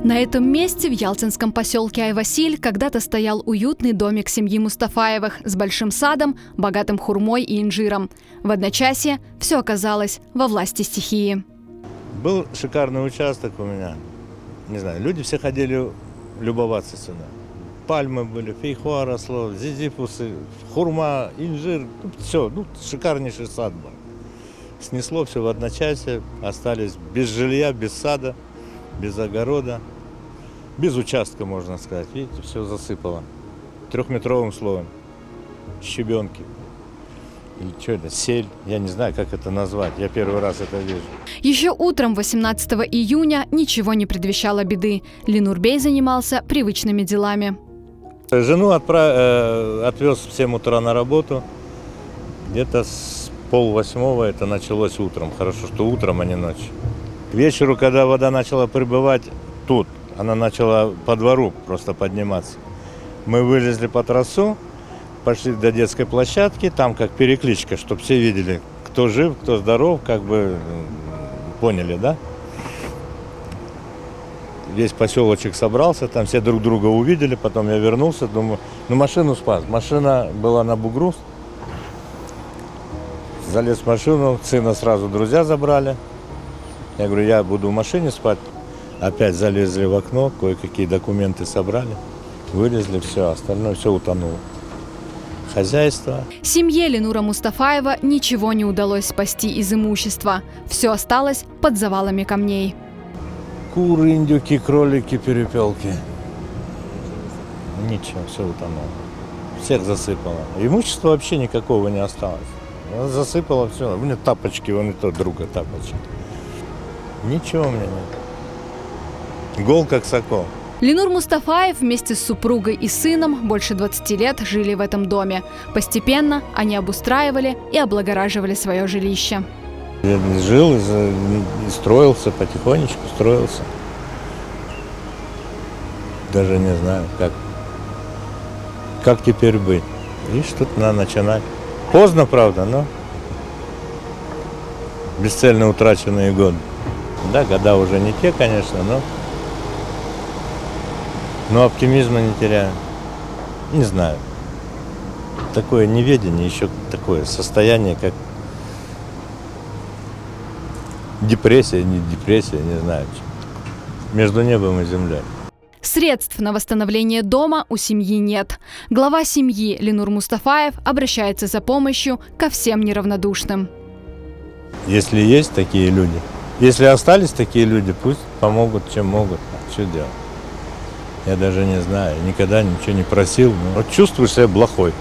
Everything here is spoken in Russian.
На этом месте в ялтинском поселке Айвасиль когда-то стоял уютный домик семьи Мустафаевых с большим садом, богатым хурмой и инжиром. В одночасье все оказалось во власти стихии. Был шикарный участок у меня. Не знаю, люди все ходили любоваться сюда. Пальмы были, фейхоа росло, зизифусы, хурма, инжир. Все, шикарнейший сад был. Снесло все в одночасье, остались без жилья, без сада, без огорода, без участка, можно сказать. Видите, все засыпало. 3-метровым слоем. Щебенки. Или что это, сель, я не знаю, как это назвать, я первый раз это вижу. Еще утром 18 июня ничего не предвещало беды. Ленурбей занимался привычными делами. Жену отвез в 7 утра на работу, где-то с 7:30 это началось утром, хорошо, что утром, а не ночью. К вечеру, когда вода начала прибывать тут, она начала по двору просто подниматься. Мы вылезли по трассу, пошли до детской площадки, там как перекличка, чтобы все видели, кто жив, кто здоров, как бы поняли, да? Весь поселочек собрался, там все друг друга увидели, потом я вернулся, думаю, машину спас. Машина была на бугру, залез в машину, сына сразу друзья забрали. Я говорю, я буду в машине спать. Опять залезли в окно, кое-какие документы собрали, вылезли, все, остальное все утонуло. Хозяйство. Семье Ленура Мустафаева ничего не удалось спасти из имущества. Все осталось под завалами камней. Куры, индюки, кролики, перепелки. Ничего, все утонуло. Всех засыпало. Имущества вообще никакого не осталось. Засыпало все. У меня тапочки, вон и тот друга тапочки. Ничего у меня нет. Гол как сокол. Ленур Мустафаев вместе с супругой и сыном больше 20 лет жили в этом доме. Постепенно они обустраивали и облагораживали свое жилище. Я жил и строился, потихонечку строился. Даже не знаю, как теперь быть. И что-то надо начинать. Поздно, правда, но бесцельно утраченные годы. Да, года уже не те, конечно, но оптимизма не теряю. Не знаю. Такое неведение, еще такое состояние, как депрессия, не знаю. Между небом и землей. Средств на восстановление дома у семьи нет. Глава семьи Ленур Мустафаев обращается за помощью ко всем неравнодушным. Если есть такие люди, если остались такие люди, пусть помогут, чем могут. Что делать? Я даже не знаю, никогда ничего не просил. Но вот чувствую себя плохой.